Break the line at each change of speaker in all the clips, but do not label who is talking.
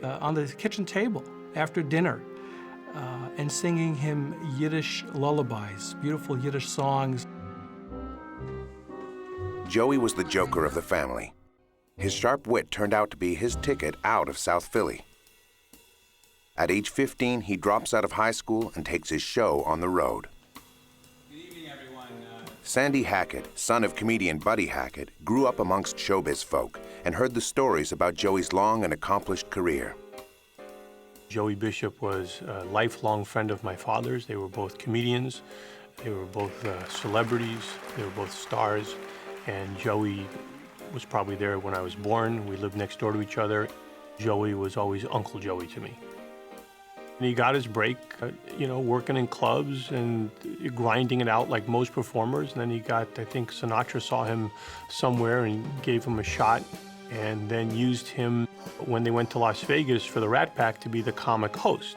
On the kitchen table after dinner and singing him Yiddish lullabies, beautiful Yiddish songs.
Joey was the joker of the family. His sharp wit turned out to be his ticket out of South Philly. At age 15, he drops out of high school and takes his show on the road.
Good evening, everyone.
Sandy Hackett, son of comedian Buddy Hackett, grew up amongst showbiz folk and heard the stories about Joey's long and accomplished career.
Joey Bishop was a lifelong friend of my father's. They were both comedians. They were both celebrities. They were both stars. And Joey was probably there when I was born. We lived next door to each other. Joey was always Uncle Joey to me. And he got his break, working in clubs and grinding it out like most performers. And then he got, I think Sinatra saw him somewhere and gave him a shot, and then used him when they went to Las Vegas for the Rat Pack to be the comic host.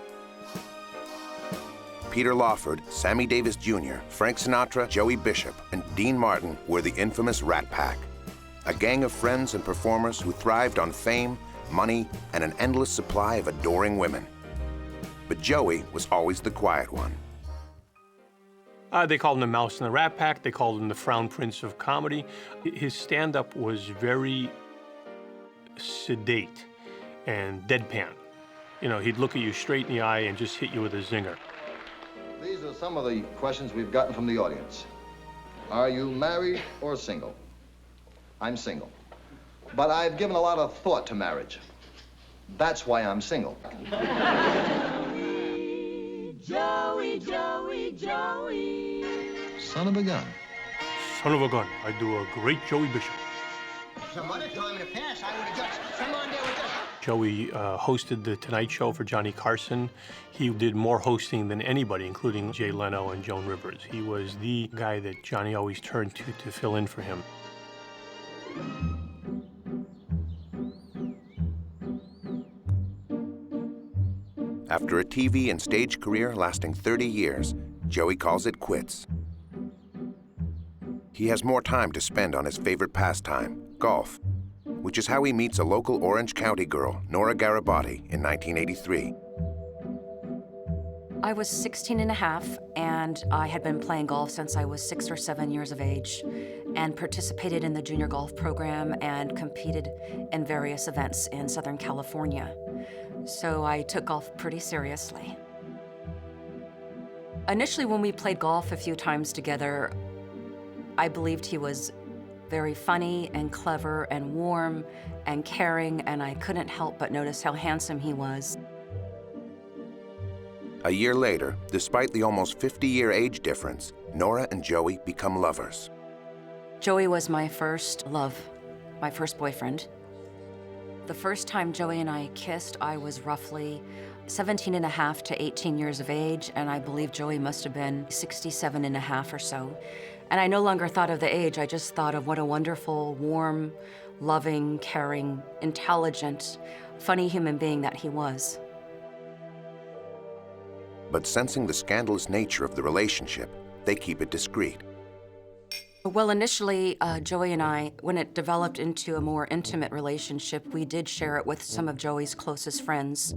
Peter Lawford, Sammy Davis Jr., Frank Sinatra, Joey Bishop, and Dean Martin were the infamous Rat Pack, a gang of friends and performers who thrived on fame, money, and an endless supply of adoring women. But Joey was always the quiet one.
They called him the Mouse in the Rat Pack. They called him the Frown Prince of Comedy. His stand-up was very sedate and deadpan. He'd look at you straight in the eye and just hit you with a zinger.
These are some of the questions we've gotten from the audience. Are you married or single? I'm single. But I've given a lot of thought to marriage. That's why I'm single.
Joey, Joey, Joey.
Son of a gun.
Son of a gun. I do a great Joey Bishop.
Some other time in the past, I would have just come on there with this.
Joey hosted The Tonight Show for Johnny Carson. He did more hosting than anybody, including Jay Leno and Joan Rivers. He was the guy that Johnny always turned to fill in for him.
After a TV and stage career lasting 30 years, Joey calls it quits. He has more time to spend on his favorite pastime, golf, which is how he meets a local Orange County girl, Nora Garibaldi, in 1983.
I was 16 and a half, and I had been playing golf since I was 6 or 7 years of age, and participated in the junior golf program and competed in various events in Southern California. So I took golf pretty seriously. Initially, when we played golf a few times together, I believed he was very funny and clever and warm and caring, and I couldn't help but notice how handsome he was.
A year later, despite the almost 50-year age difference, Nora and Joey become lovers.
Joey was my first love, my first boyfriend. The first time Joey and I kissed, I was roughly 17 and a half to 18 years of age, and I believe Joey must have been 67 and a half or so. And I no longer thought of the age, I just thought of what a wonderful, warm, loving, caring, intelligent, funny human being that he was.
But sensing the scandalous nature of the relationship, they keep it discreet.
Well, initially, Joey and I, when it developed into a more intimate relationship, we did share it with some of Joey's closest friends.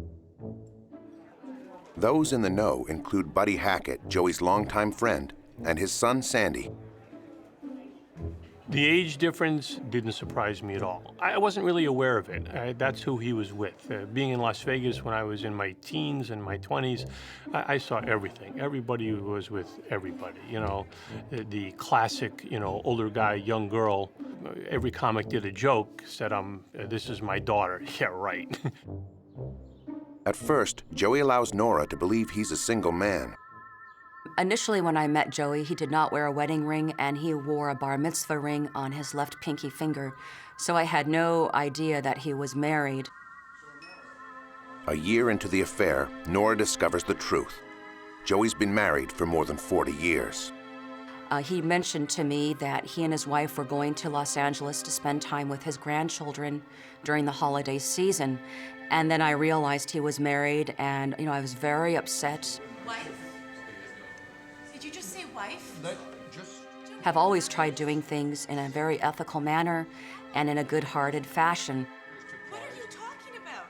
Those in the know include Buddy Hackett, Joey's longtime friend, and his son, Sandy.
The age difference didn't surprise me at all. I wasn't really aware of it. That's who he was with. Being in Las Vegas when I was in my teens and my 20s, I saw everything. Everybody was with everybody, the classic, older guy, young girl. Every comic did a joke, said, this is my daughter. Yeah, right.
At first, Joey allows Nora to believe he's a single man.
Initially, when I met Joey, he did not wear a wedding ring, and he wore a bar mitzvah ring on his left pinky finger. So I had no idea that he was married.
A year into the affair, Nora discovers the truth. Joey's been married for more than 40 years.
He mentioned to me that he and his wife were going to Los Angeles to spend time with his grandchildren during the holiday season. And then I realized he was married, and I was very upset.
Wife? Did you just say wife?
Have always tried doing things in a very ethical manner and in a good-hearted fashion.
What are you talking about?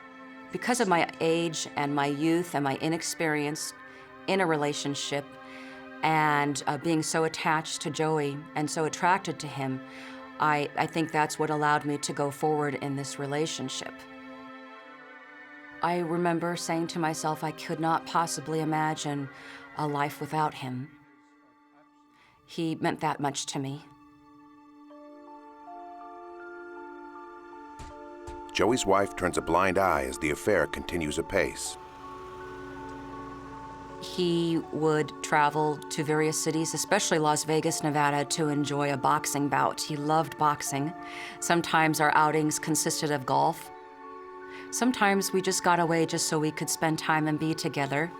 Because of my age and my youth and my inexperience in a relationship and being so attached to Joey and so attracted to him, I think that's what allowed me to go forward in this relationship. I remember saying to myself I could not possibly imagine a life without him. He meant that much to me.
Joey's wife turns a blind eye as the affair continues apace.
He would travel to various cities, especially Las Vegas, Nevada, to enjoy a boxing bout. He loved boxing. Sometimes our outings consisted of golf. Sometimes we just got away just so we could spend time and be together.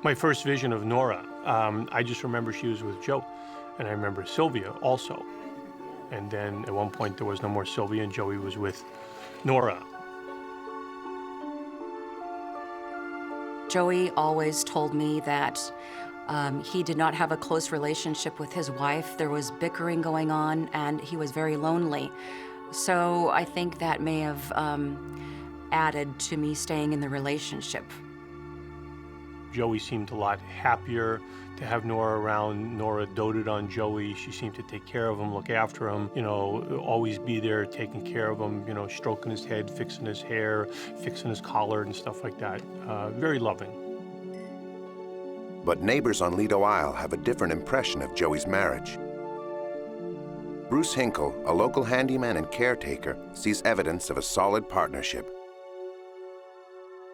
My first vision of Nora, I just remember she was with Joe, and I remember Sylvia also. And then at one point there was no more Sylvia and Joey was with Nora.
Joey always told me that he did not have a close relationship with his wife. There was bickering going on and he was very lonely. So I think that may have added to me staying in the relationship.
Joey seemed a lot happier to have Nora around. Nora doted on Joey. She seemed to take care of him, look after him, you know, always be there, taking care of him, you know, stroking his head, fixing his hair, fixing his collar and stuff like that. Very loving.
But neighbors on Lido Isle have a different impression of Joey's marriage. Bruce Hinkle, a local handyman and caretaker, sees evidence of a solid partnership.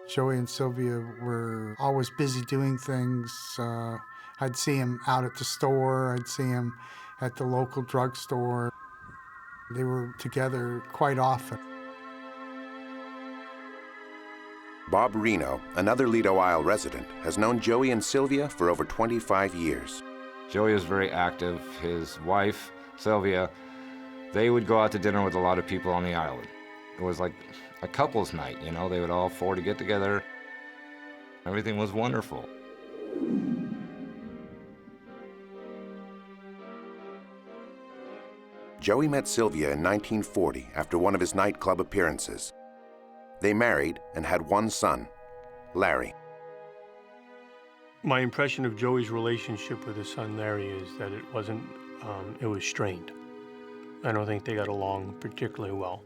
Joey and Sylvia were always busy doing things. I'd see him out at the store. I'd see him at the local drugstore. They were together quite often.
Bob Reno, another Lido Isle resident, has known Joey and Sylvia for over 25 years.
Joey was very active. His wife, Sylvia, they would go out to dinner with a lot of people on the island. It was like a couple's night, you know, they would all four to get together. Everything was wonderful.
Joey met Sylvia in 1940 after one of his nightclub appearances. They married and had one son, Larry.
My impression of Joey's relationship with his son Larry is that it wasn't, it was strained. I don't think they got along particularly well.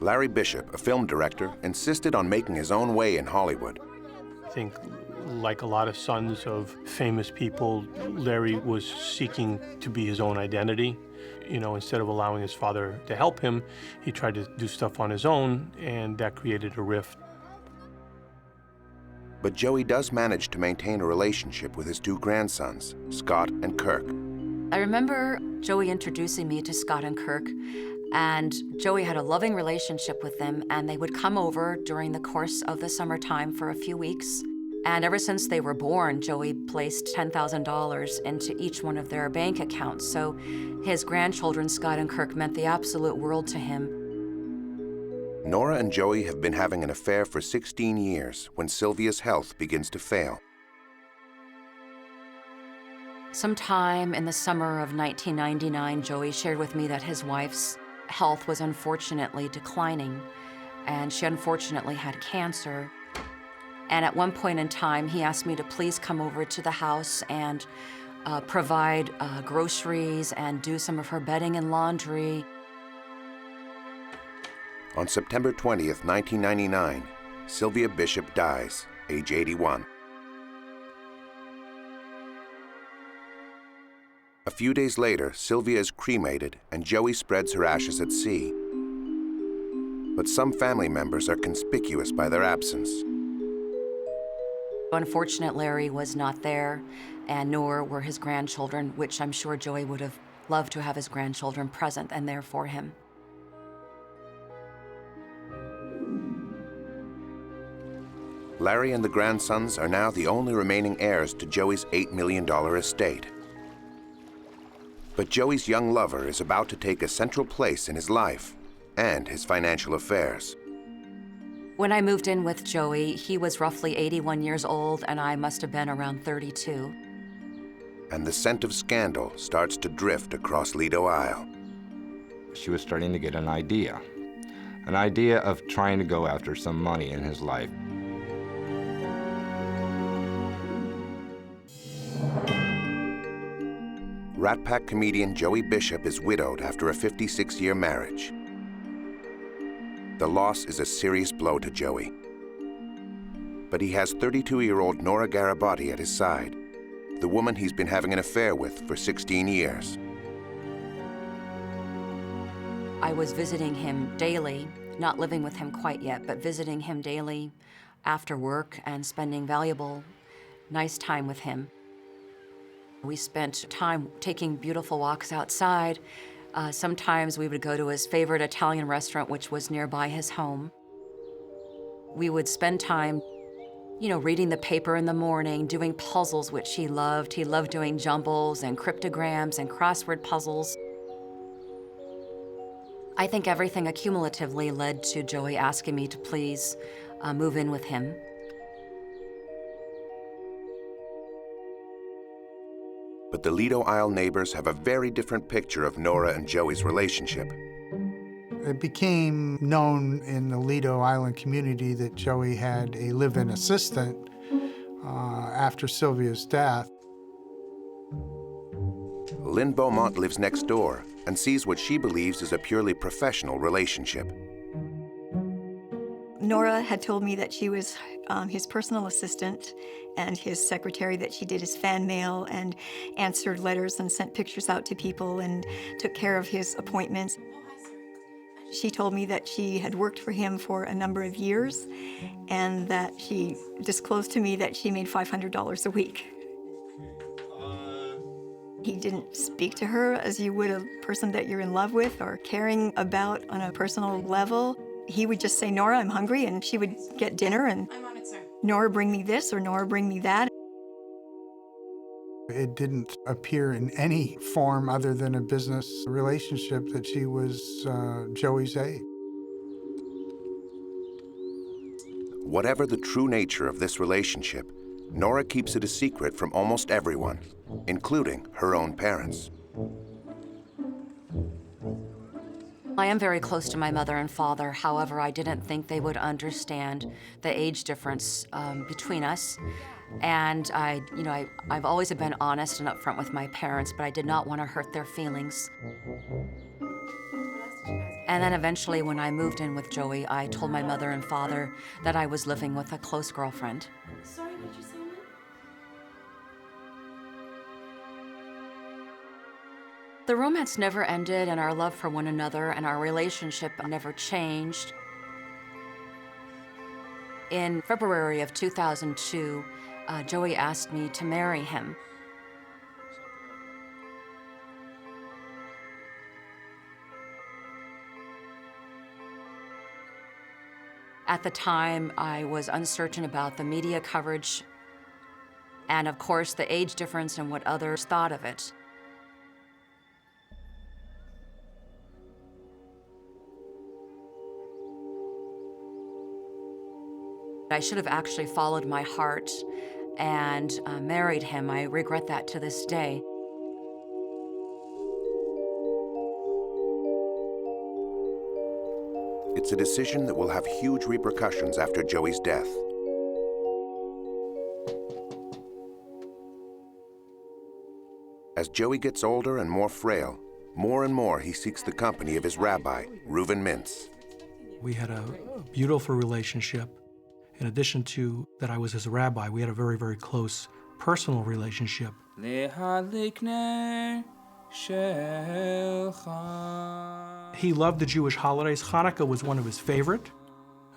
Larry Bishop, a film director, insisted on making his own way in Hollywood.
I think, like a lot of sons of famous people, Larry was seeking to be his own identity. You know, instead of allowing his father to help him, he tried to do stuff on his own, and that created a rift.
But Joey does manage to maintain a relationship with his two grandsons, Scott and Kirk.
I remember Joey introducing me to Scott and Kirk, and Joey had a loving relationship with them, and they would come over during the course of the summertime for a few weeks. And ever since they were born, Joey placed $10,000 into each one of their bank accounts. So his grandchildren, Scott and Kirk, meant the absolute world to him.
Nora and Joey have been having an affair for 16 years when Sylvia's health begins to fail.
Sometime in the summer of 1999, Joey shared with me that his wife's health was unfortunately declining, and she unfortunately had cancer. And at one point in time, he asked me to please come over to the house and provide groceries and do some of her bedding and laundry.
On September 20th, 1999, Sylvia Bishop dies, age 81. A few days later, Sylvia is cremated and Joey spreads her ashes at sea. But some family members are conspicuous by their absence.
Unfortunately, Larry was not there, and nor were his grandchildren, which I'm sure Joey would have loved to have his grandchildren present and there for him.
Larry and the grandsons are now the only remaining heirs to Joey's $8 million estate. But Joey's young lover is about to take a central place in his life and his financial affairs.
When I moved in with Joey, he was roughly 81 years old, and I must have been around 32.
And the scent of scandal starts to drift across Lido Isle.
She was starting to get an idea. an idea of trying to go after some money in his life.
Rat Pack comedian Joey Bishop is widowed after a 56-year marriage. The loss is a serious blow to Joey. But he has 32-year-old Nora Garibaldi at his side, the woman he's been having an affair with for 16 years.
I was visiting him daily, not living with him quite yet, but visiting him daily after work and spending valuable, nice time with him. We spent time taking beautiful walks outside. Sometimes we would go to his favorite Italian restaurant, which was nearby his home. We would spend time, reading the paper in the morning, doing puzzles, which he loved. He loved doing jumbles and cryptograms and crossword puzzles. I think everything accumulatively led to Joey asking me to please move in with him.
But the Lido Isle neighbors have a very different picture of Nora and Joey's relationship.
It became known in the Lido Island community that Joey had a live-in assistant after Sylvia's death.
Lynn Beaumont lives next door and sees what she believes is a purely professional relationship.
Nora had told me that she was his personal assistant and his secretary, that she did his fan mail and answered letters and sent pictures out to people and took care of his appointments. She told me that she had worked for him for a number of years and that she disclosed to me that she made $500 a week. He didn't speak to her as you would a person that you're in love with or caring about on a personal level. He would just say, "Nora, I'm hungry," and she would get dinner and,
I'm on it, sir.
"Nora, bring me this," or "Nora, bring me that."
It didn't appear in any form other than a business relationship that she was Joey's aide.
Whatever the true nature of this relationship, Nora keeps it a secret from almost everyone, including her own parents.
I am very close to my mother and father. However, I didn't think they would understand the age difference between us. And I've always been honest and upfront with my parents, but I did not want to hurt their feelings. And then eventually, when I moved in with Joey, I told my mother and father that I was living with a close girlfriend.
Sorry, what did you say, Mom?
The romance never ended, and our love for one another and our relationship never changed. In February of 2002, Joey asked me to marry him. At the time, I was uncertain about the media coverage and, of course, the age difference and what others thought of it. I should have actually followed my heart and married him. I regret that to this day.
It's a decision that will have huge repercussions after Joey's death. As Joey gets older and more frail, more and more he seeks the company of his rabbi, Reuven Mintz.
We had a beautiful relationship. In addition to that I was his rabbi, we had a very, very close personal relationship. He loved the Jewish holidays. Hanukkah was one of his favorite.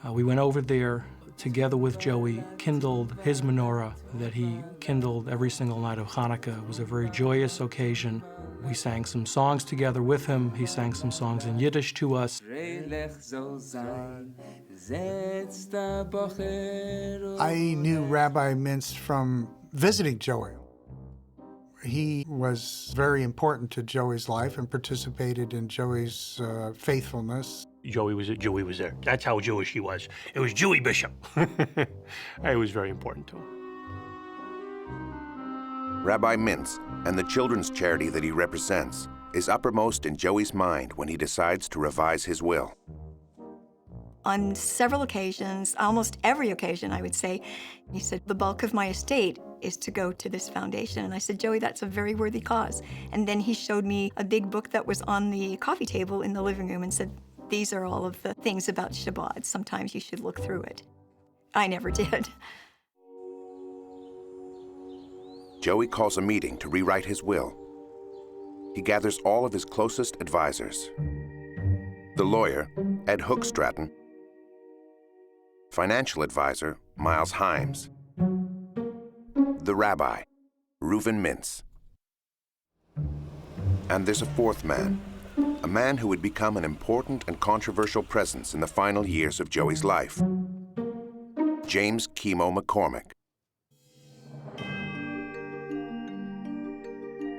We went over there together with Joey, kindled his menorah that he kindled every single night of Hanukkah. It was a very joyous occasion. We sang some songs together with him. He sang some songs in Yiddish to us.
I knew Rabbi Mintz from visiting Joey. He was very important to Joey's life and participated in Joey's faithfulness.
Joey was there. That's how Jewish he was. It was Joey Bishop. It was very important to him.
Rabbi Mintz and the children's charity that he represents is uppermost in Joey's mind when he decides to revise his will.
On several occasions, almost every occasion, I would say, he said, the bulk of my estate is to go to this foundation. And I said, Joey, that's a very worthy cause. And then he showed me a big book that was on the coffee table in the living room and said, these are all of the things about Shabbat. Sometimes you should look through it. I never did.
Joey calls a meeting to rewrite his will. He gathers all of his closest advisors. The lawyer, Ed Hookstratton, financial advisor, Miles Himes, the rabbi, Reuven Mintz. And there's a fourth man, a man who would become an important and controversial presence in the final years of Joey's life, James Chemo McCormick.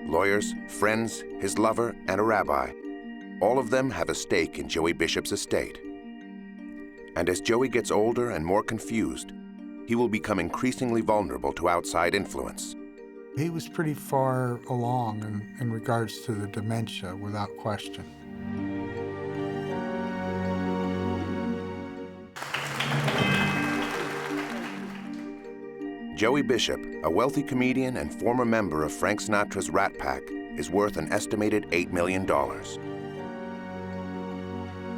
Lawyers, friends, his lover, and a rabbi, all of them have a stake in Joey Bishop's estate. And as Joey gets older and more confused, he will become increasingly vulnerable to outside influence.
He was pretty far along in regards to the dementia, without question.
Joey Bishop, a wealthy comedian and former member of Frank Sinatra's Rat Pack, is worth an estimated $8 million.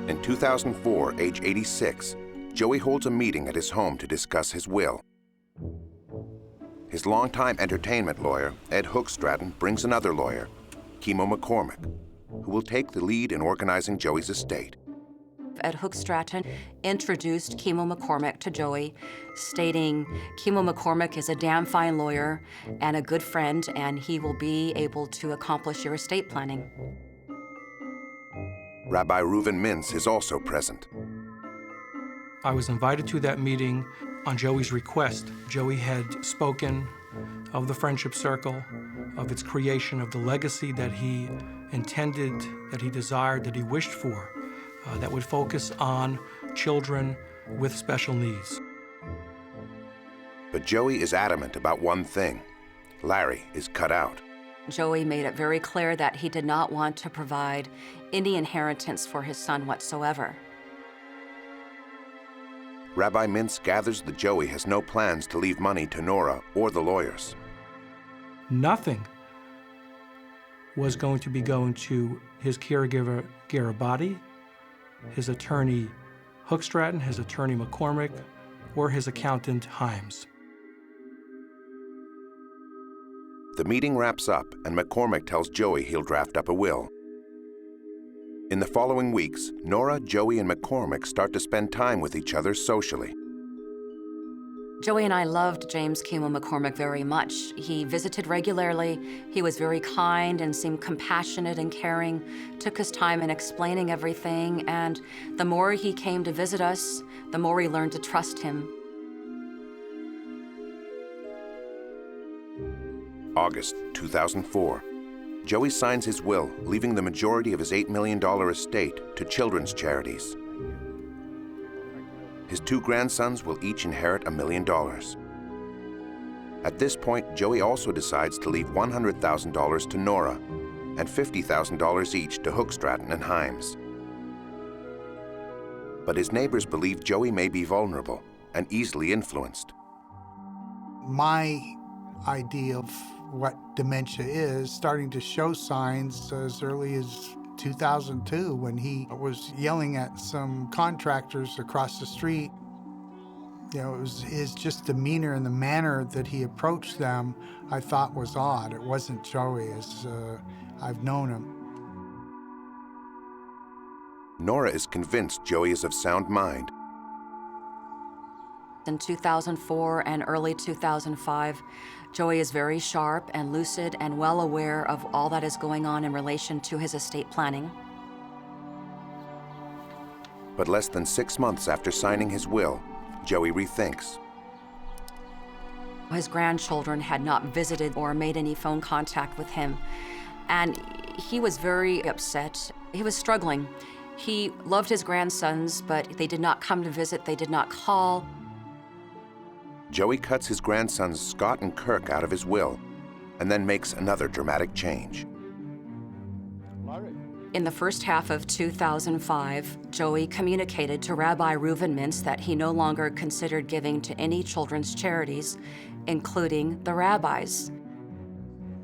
In 2004, age 86, Joey holds a meeting at his home to discuss his will. His longtime entertainment lawyer, Ed Hookstratton, brings another lawyer, Chemo McCormick, who will take the lead in organizing Joey's estate.
Ed Hookstratton introduced Chemo McCormick to Joey, stating, Chemo McCormick is a damn fine lawyer and a good friend, and he will be able to accomplish your estate planning.
Rabbi Reuven Mintz is also present.
I was invited to that meeting on Joey's request. Joey had spoken of the friendship circle, of its creation, of the legacy that he intended, that he desired, that he wished for, that would focus on children with special needs.
But Joey is adamant about one thing. Larry is cut out.
Joey made it very clear that he did not want to provide any inheritance for his son whatsoever.
Rabbi Mintz gathers that Joey has no plans to leave money to Nora or the lawyers.
Nothing was going to be going to his caregiver, Garabati, his attorney, Hookstratton, his attorney, McCormick, or his accountant, Himes.
The meeting wraps up, and McCormick tells Joey he'll draft up a will. In the following weeks, Nora, Joey, and McCormick start to spend time with each other socially.
Joey and I loved James Chemo McCormick very much. He visited regularly. He was very kind and seemed compassionate and caring, took his time in explaining everything, and the more he came to visit us, the more we learned to trust him.
August 2004. Joey signs his will, leaving the majority of his $8 million estate to children's charities. His two grandsons will each inherit $1 million. At this point, Joey also decides to leave $100,000 to Nora and $50,000 each to Hookstratton and Himes. But his neighbors believe Joey may be vulnerable and easily influenced.
My idea of what dementia is starting to show signs as early as 2002 when he was yelling at some contractors across the street. You know, it was his just demeanor and the manner that he approached them I thought was odd. It wasn't Joey as I've known him.
Nora is convinced Joey is of sound mind.
In 2004 and early 2005, Joey is very sharp and lucid and well aware of all that is going on in relation to his estate planning.
But less than 6 months after signing his will, Joey rethinks.
His grandchildren had not visited or made any phone contact with him, and he was very upset. He was struggling. He loved his grandsons, but they did not come to visit, they did not call.
Joey cuts his grandsons Scott and Kirk out of his will, and then makes another dramatic change.
In the first half of 2005, Joey communicated to Rabbi Reuven Mintz that he no longer considered giving to any children's charities, including the rabbis.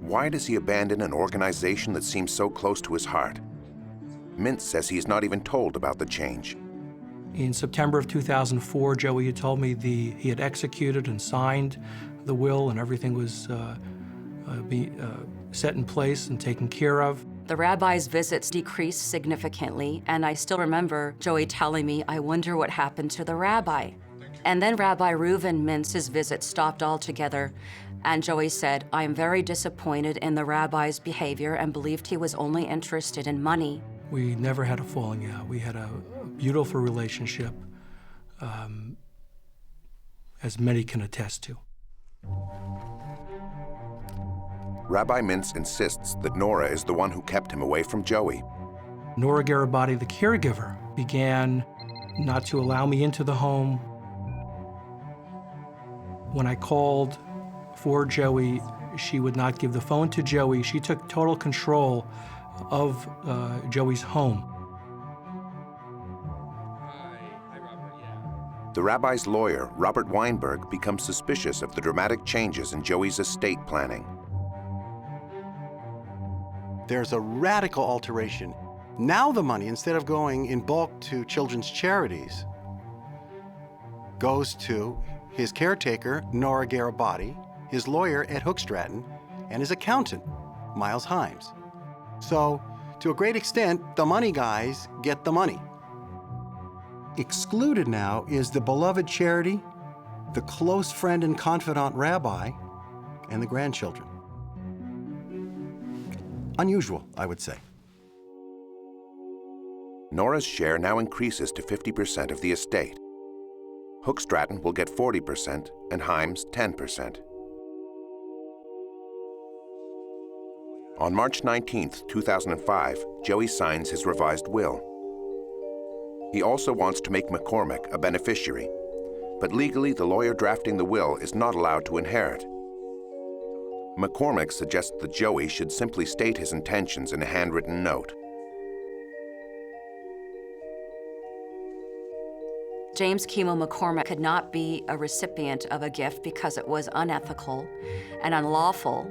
Why does he abandon an organization that seems so close to his heart? Mintz says he's not even told about the change.
In September of 2004, Joey had told me he had executed and signed the will and everything was set in place and taken care of.
The rabbi's visits decreased significantly, and I still remember Joey telling me, "I wonder what happened to the rabbi." And then Rabbi Reuven Mintz's visit stopped altogether, and Joey said, "I am very disappointed in the rabbi's behavior and believed he was only interested in money."
We never had a falling out. We had a beautiful relationship, as many can attest to.
Rabbi Mintz insists that Nora is the one who kept him away from Joey.
Nora Garibati, the caregiver, began not to allow me into the home. When I called for Joey, she would not give the phone to Joey. She took total control of Joey's home.
The rabbi's lawyer, Robert Weinberg, becomes suspicious of the dramatic changes in Joey's estate planning.
There's a radical alteration. Now the money, instead of going in bulk to children's charities, goes to his caretaker, Nora Garibati, his lawyer, Ed Hookstratton, and his accountant, Miles Himes. So, to a great extent, the money guys get the money. Excluded now is the beloved charity, the close friend and confidant rabbi, and the grandchildren. Unusual, I would say.
Nora's share now increases to 50% of the estate. Hookstratton will get 40% and Himes 10%. On March 19, 2005, Joey signs his revised will. He also wants to make McCormick a beneficiary, but legally the lawyer drafting the will is not allowed to inherit. McCormick suggests that Joey should simply state his intentions in a handwritten note.
James Kimo McCormick could not be a recipient of a gift because it was unethical and unlawful.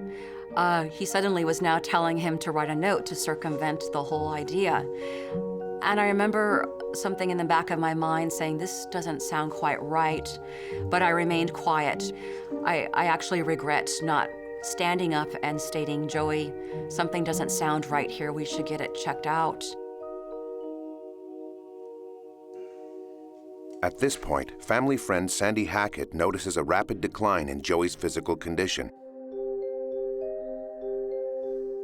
He suddenly was now telling him to write a note to circumvent the whole idea. And I remember something in the back of my mind saying, this doesn't sound quite right, but I remained quiet. I actually regret not standing up and stating, Joey, something doesn't sound right here, we should get it checked out.
At this point, family friend Sandy Hackett notices a rapid decline in Joey's physical condition.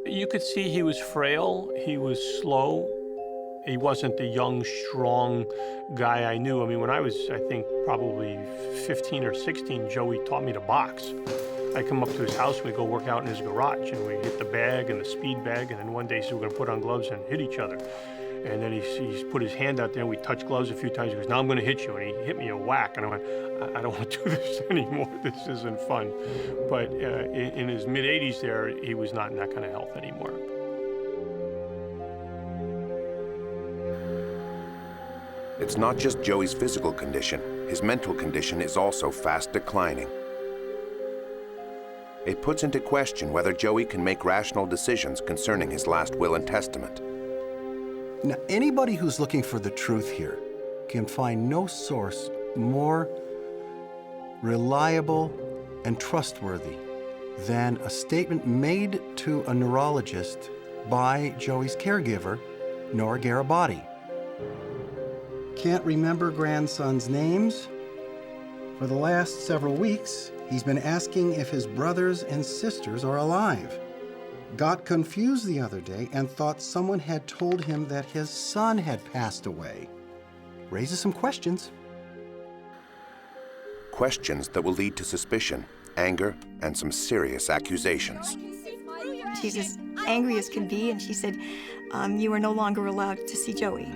You could see he was frail, he was slow. He wasn't the young, strong guy I knew. I mean, when I was, I think, probably 15 or 16, Joey taught me to box. I'd come up to his house, we'd go work out in his garage, and we'd hit the bag and the speed bag, and then one day he said we're gonna put on gloves and hit each other. And then he's put his hand out there, and we touched gloves a few times. He goes, now I'm gonna hit you, and he hit me a whack, and I went, I don't want to do this anymore, this isn't fun. But in his mid-80s there, he was not in that kind of health anymore.
It's not just Joey's physical condition, his mental condition is also fast declining. It puts into question whether Joey can make rational decisions concerning his last will and testament.
Now, anybody who's looking for the truth here can find no source more reliable and trustworthy than a statement made to a neurologist by Joey's caregiver, Nora Garibati. Can't remember grandsons' names. For the last several weeks, he's been asking if his brothers and sisters are alive. Got confused the other day and thought someone had told him that his son had passed away. Raises some questions.
Questions that will lead to suspicion, anger, and some serious accusations.
She's as angry as can be, and she said, you are no longer allowed to see Joey.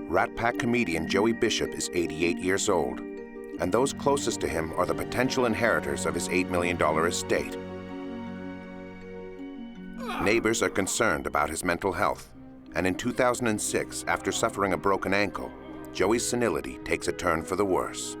Rat Pack comedian Joey Bishop is 88 years old. and those closest to him are the potential inheritors of his $8 million estate. Neighbors are concerned about his mental health, and in 2006, after suffering a broken ankle, Joey's senility takes a turn for the worse.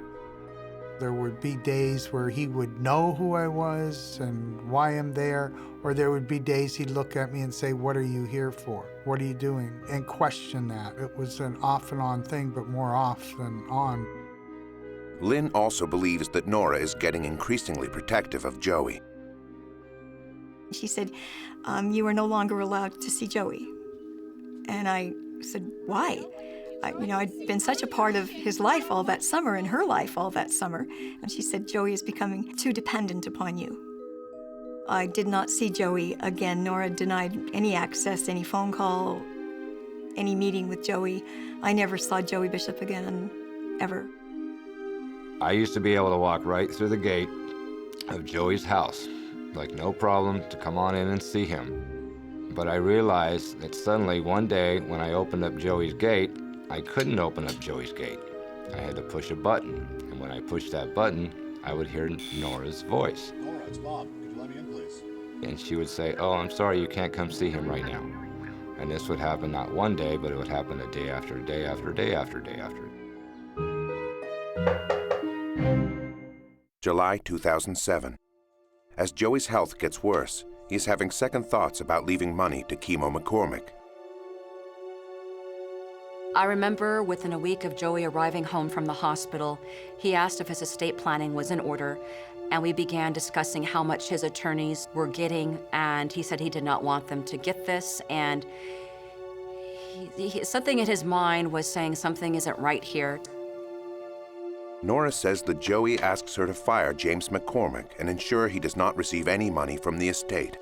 There would be days where he would know who I was and why I'm there, or there would be days he'd look at me and say, "What are you here for? What are you doing?" and question that. It was an off and on thing, but more off than on.
Lynn also believes that Nora is getting increasingly protective of Joey.
She said, "You are no longer allowed to see Joey." And I said, "Why?" I'd been such a part of his life all that summer and her life all that summer. And she said, "Joey is becoming too dependent upon you." I did not see Joey again. Nora denied any access, any phone call, any meeting with Joey. I never saw Joey Bishop again, ever.
I used to be able to walk right through the gate of Joey's house, like no problem to come on in and see him. But I realized that suddenly one day when I opened up Joey's gate, I couldn't open up Joey's gate. I had to push a button, and when I pushed that button, I would hear Nora's voice.
"Nora, it's Bob. Could you let me in, please?"
And she would say, "Oh, I'm sorry, you can't come see him right now." And this would happen not one day, but it would happen a day after day after day after day after.
July 2007. As Joey's health gets worse, he's having second thoughts about leaving money to Chemo McCormick.
I remember within a week of Joey arriving home from the hospital, he asked if his estate planning was in order, and we began discussing how much his attorneys were getting, and he said he did not want them to get this, and something in his mind was saying something isn't right here.
Nora says that Joey asks her to fire James McCormick and ensure he does not receive any money from the estate.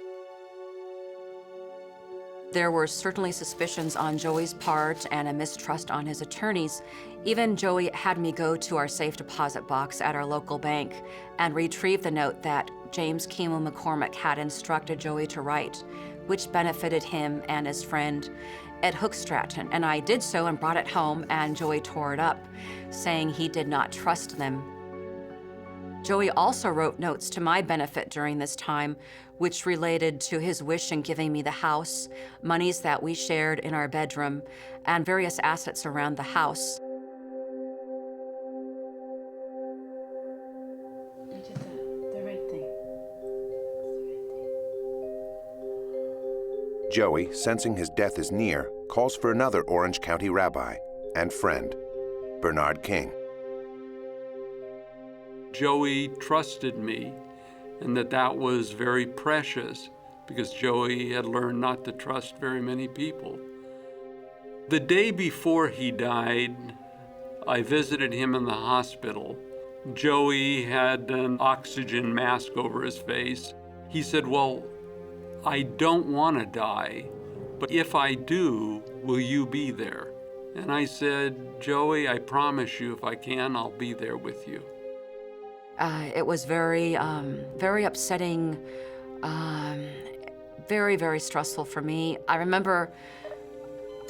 There were certainly suspicions on Joey's part and a mistrust on his attorneys. Even Joey had me go to our safe deposit box at our local bank and retrieve the note that James Chemo McCormick had instructed Joey to write, which benefited him and his friend Ed Hookstratton. And I did so and brought it home, and Joey tore it up, saying he did not trust them. Joey also wrote notes to my benefit during this time, which related to his wish in giving me the house, monies that we shared in our bedroom, and various assets around the house.
You did the right thing.
Joey, sensing his death is near, calls for another Orange County rabbi and friend, Bernard King.
Joey trusted me, and that was very precious because Joey had learned not to trust very many people. The day before he died, I visited him in the hospital. Joey had an oxygen mask over his face. He said, "Well, I don't want to die, but if I do, will you be there?" And I said, "Joey, I promise you, if I can, I'll be there with you."
It was very upsetting, very, very stressful for me. I remember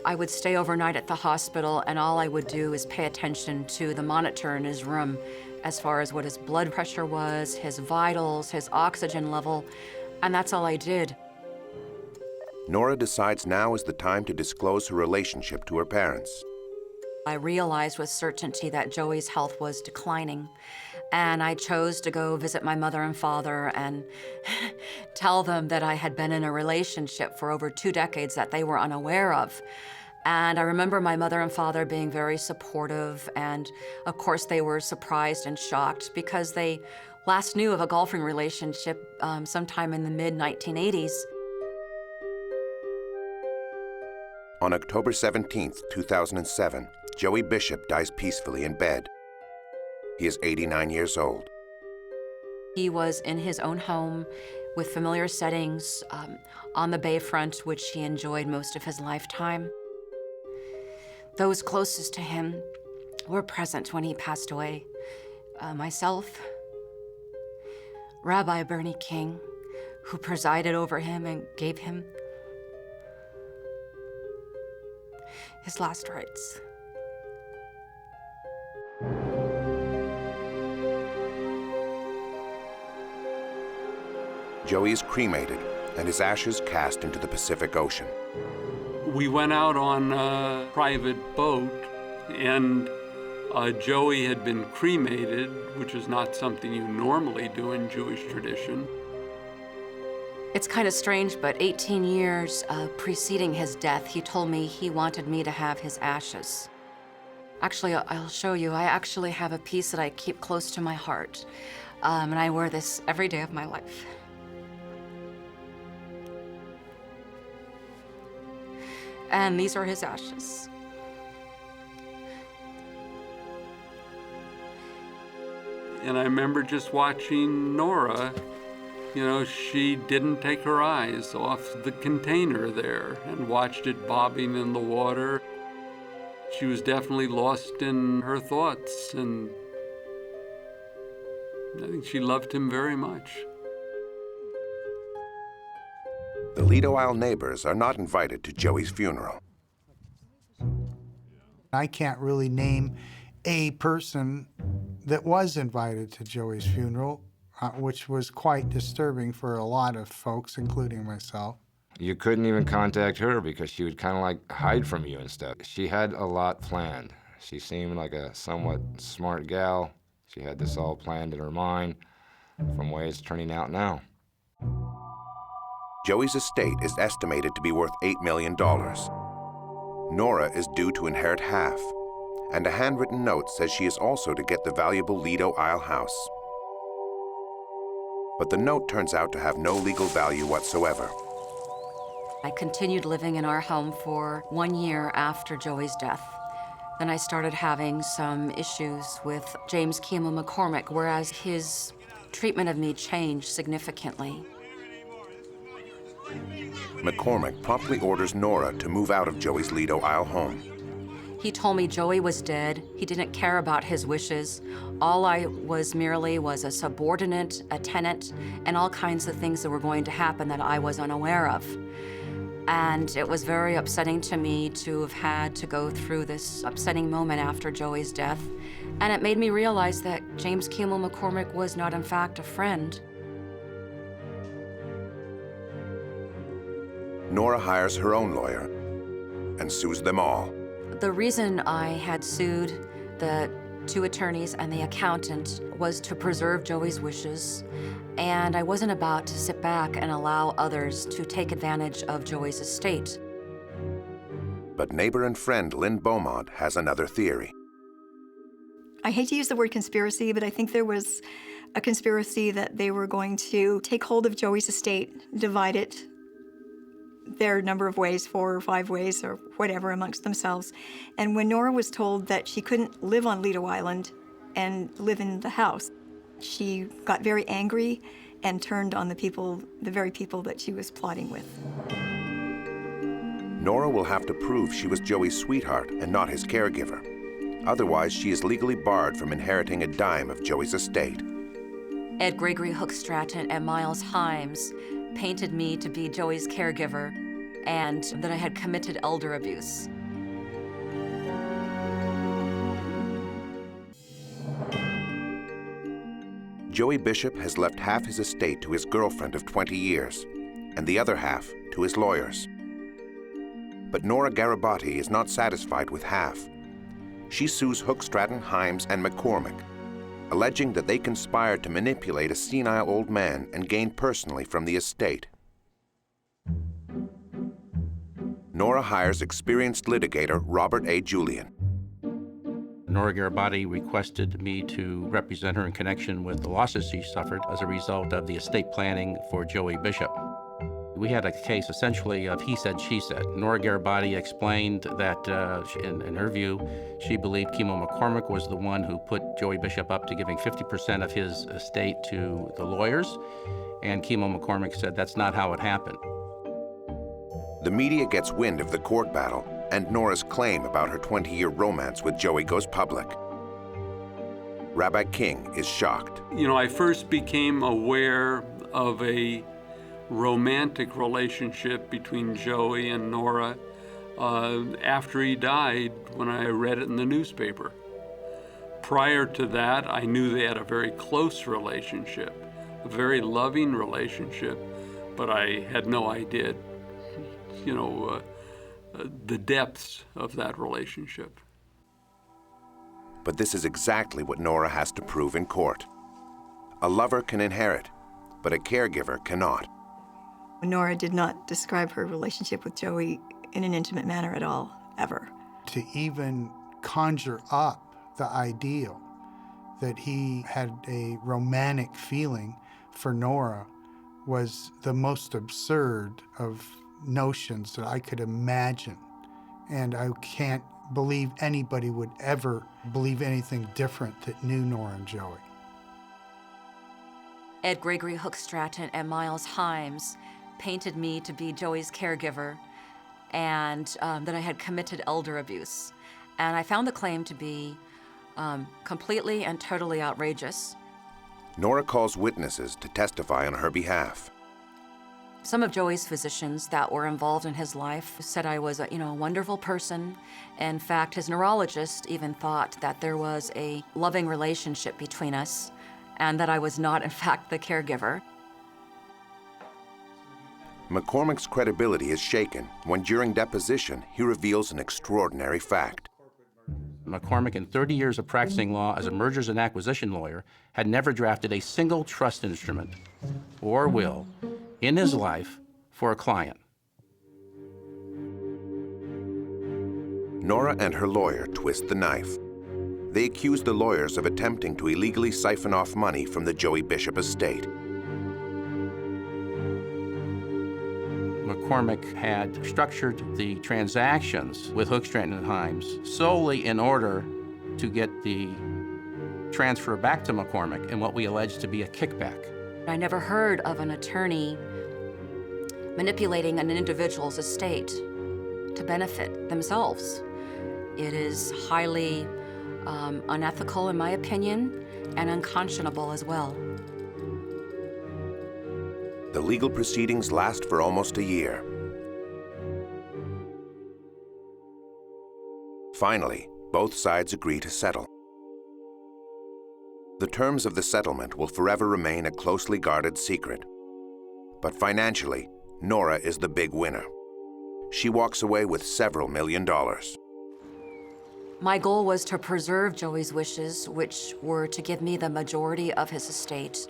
I would stay overnight at the hospital, and all I would do is pay attention to the monitor in his room as far as what his blood pressure was, his vitals, his oxygen level, and that's all I did.
Nora decides now is the time to disclose her relationship to her parents.
I realized with certainty that Joey's health was declining, and I chose to go visit my mother and father and tell them that I had been in a relationship for over 2 decades that they were unaware of. And I remember my mother and father being very supportive, and of course they were surprised and shocked because they last knew of a golfing relationship sometime in the mid-1980s.
On October 17th, 2007, Joey Bishop dies peacefully in bed. He is 89 years old.
He was in his own home with familiar settings on the bayfront, which he enjoyed most of his lifetime. Those closest to him were present when he passed away. Myself, Rabbi Bernie King, who presided over him and gave him his last rites.
Joey is cremated and his ashes cast into the Pacific Ocean.
We went out on a private boat, and Joey had been cremated, which is not something you normally do in Jewish tradition.
It's kind of strange, but 18 years preceding his death, he told me he wanted me to have his ashes. Actually, I'll show you. I actually have a piece that I keep close to my heart, and I wear this every day of my life. And these are his ashes.
And I remember just watching Nora. You know, she didn't take her eyes off the container there and watched it bobbing in the water. She was definitely lost in her thoughts, and I think she loved him very much.
The Lido Isle neighbors are not invited to Joey's funeral.
I can't really name a person that was invited to Joey's funeral, which was quite disturbing for a lot of folks, including myself.
You couldn't even contact her because she would kind of like hide from you instead. She had a lot planned. She seemed like a somewhat smart gal. She had this all planned in her mind from the way it's turning out now.
Joey's estate is estimated to be worth $8 million. Nora is due to inherit half, and a handwritten note says she is also to get the valuable Lido Isle house. But the note turns out to have no legal value whatsoever.
I continued living in our home for 1 year after Joey's death. Then I started having some issues with James Kemal McCormick, whereas his treatment of me changed significantly.
McCormick promptly orders Nora to move out of Joey's Lido Isle home.
He told me Joey was dead. He didn't care about his wishes. All I was merely was a subordinate, a tenant, and all kinds of things that were going to happen that I was unaware of. And it was very upsetting to me to have had to go through this upsetting moment after Joey's death. And it made me realize that James Kemal McCormick was not, in fact, a friend.
Nora hires her own lawyer and sues them all.
The reason I had sued the 2 attorneys and the accountant was to preserve Joey's wishes, and I wasn't about to sit back and allow others to take advantage of Joey's estate.
But neighbor and friend Lynn Beaumont has another theory.
I hate to use the word conspiracy, but I think there was a conspiracy that they were going to take hold of Joey's estate, divide it their number of ways, 4 or 5 ways or whatever, amongst themselves. And when Nora was told that she couldn't live on Lido Island and live in the house, she got very angry and turned on the very people that she was plotting with.
Nora will have to prove she was Joey's sweetheart and not his caregiver. Otherwise, she is legally barred from inheriting a dime of Joey's estate.
Ed Gregory Hookstratton and Miles Himes painted me to be Joey's caregiver and that I had committed elder abuse.
Joey Bishop has left half his estate to his girlfriend of 20 years and the other half to his lawyers. But Nora Garibaldi is not satisfied with half. She sues Hookstratton, Himes, and McCormick, alleging that they conspired to manipulate a senile old man and gain personally from the estate. Nora hires experienced litigator Robert A. Julian.
Nora Garibaldi requested me to represent her in connection with the losses she suffered as a result of the estate planning for Joey Bishop. We had a case essentially of he said, she said. Nora Garibaldi explained that, in her view, she believed Kemal McCormick was the one who put Joey Bishop up to giving 50% of his estate to the lawyers, and Kemal McCormick said that's not how it happened.
The media gets wind of the court battle, and Nora's claim about her 20-year romance with Joey goes public. Rabbi King is shocked.
You know, I first became aware of a romantic relationship between Joey and Nora after he died, when I read it in the newspaper. Prior to that, I knew they had a very close relationship. a very loving relationship, but I had no idea, the depths of that relationship.
But this is exactly what Nora has to prove in court. A lover can inherit, but a caregiver cannot.
Nora did not describe her relationship with Joey in an intimate manner at all, ever.
To even conjure up the ideal that he had a romantic feeling for Nora was the most absurd of notions that I could imagine. And I can't believe anybody would ever believe anything different that knew Nora and Joey.
Ed Gregory Hookstratton and Miles Himes painted me to be Joey's caregiver, and that I had committed elder abuse. And I found the claim to be completely and totally outrageous.
Nora calls witnesses to testify on her behalf.
Some of Joey's physicians that were involved in his life said I was a wonderful person. In fact, his neurologist even thought that there was a loving relationship between us and that I was not, in fact, the caregiver.
McCormick's credibility is shaken when, during deposition, he reveals an extraordinary fact.
McCormick, in 30 years of practicing law as a mergers and acquisition lawyer, had never drafted a single trust instrument or will in his life for a client.
Nora and her lawyer twist the knife. They accuse the lawyers of attempting to illegally siphon off money from the Joey Bishop estate.
McCormick had structured the transactions with Hookstratton and Himes solely in order to get the transfer back to McCormick in what we allege to be a kickback.
I never heard of an attorney manipulating an individual's estate to benefit themselves. It is highly unethical, in my opinion, and unconscionable as well.
The legal proceedings last for almost a year. Finally, both sides agree to settle. The terms of the settlement will forever remain a closely guarded secret. But financially, Nora is the big winner. She walks away with several $1 million.
My goal was to preserve Joey's wishes, which were to give me the majority of his estate.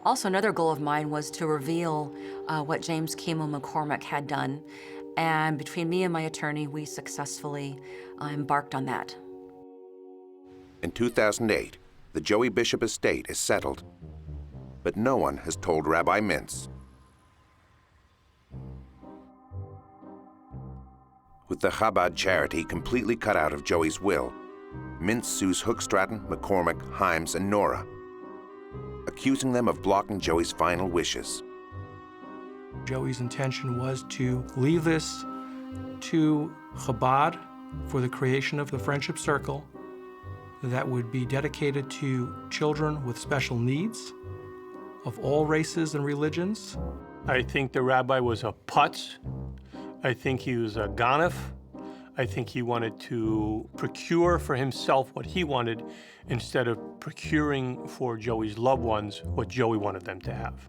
Also, another goal of mine was to reveal what James Kimo McCormick had done. And between me and my attorney, we successfully embarked on that.
In 2008, the Joey Bishop estate is settled. But no one has told Rabbi Mintz. With the Chabad charity completely cut out of Joey's will, Mintz sues Hookstratton, McCormick, Himes, and Nora, accusing them of blocking Joey's final wishes.
Joey's intention was to leave this to Chabad for the creation of the Friendship Circle that would be dedicated to children with special needs of all races and religions.
I think the rabbi was a putz. I think he was a ganef. I think he wanted to procure for himself what he wanted instead of procuring for Joey's loved ones what Joey wanted them to have.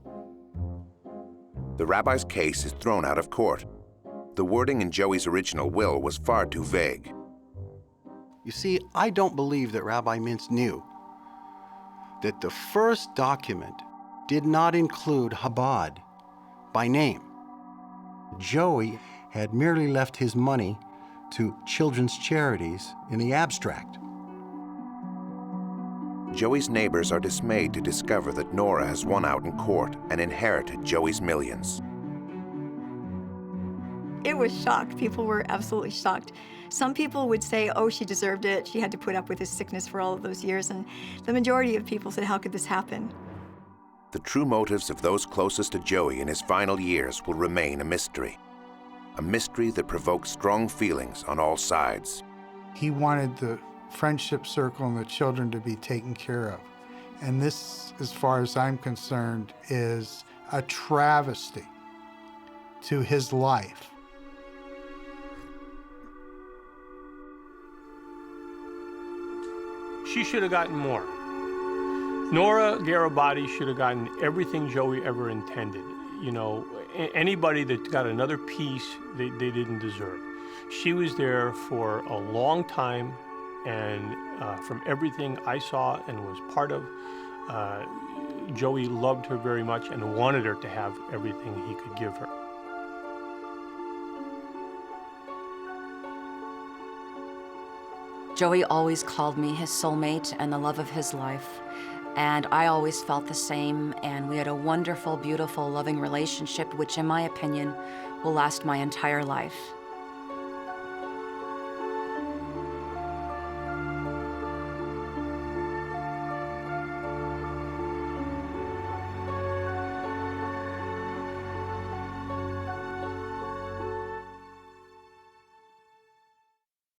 The rabbi's case is thrown out of court. The wording in Joey's original will was far too vague.
You see, I don't believe that Rabbi Mintz knew that the first document did not include Chabad by name. Joey had merely left his money to children's charities in the abstract.
Joey's neighbors are dismayed to discover that Nora has won out in court and inherited Joey's millions.
It was shocked. People were absolutely shocked. Some people would say, oh, she deserved it. She had to put up with his sickness for all of those years. And the majority of people said, how could this happen?
The true motives of those closest to Joey in his final years will remain a mystery. A mystery that provokes strong feelings on all sides.
He wanted the Friendship Circle and the children to be taken care of. And this, as far as I'm concerned, is a travesty to his life.
She should have gotten more. Nora Garibaldi should have gotten everything Joey ever intended. You know, anybody that got another piece, they didn't deserve. She was there for a long time, and from everything I saw and was part of, Joey loved her very much and wanted her to have everything he could give her.
Joey always called me his soulmate and the love of his life, and I always felt the same, and we had a wonderful, beautiful, loving relationship, which in my opinion will last my entire life.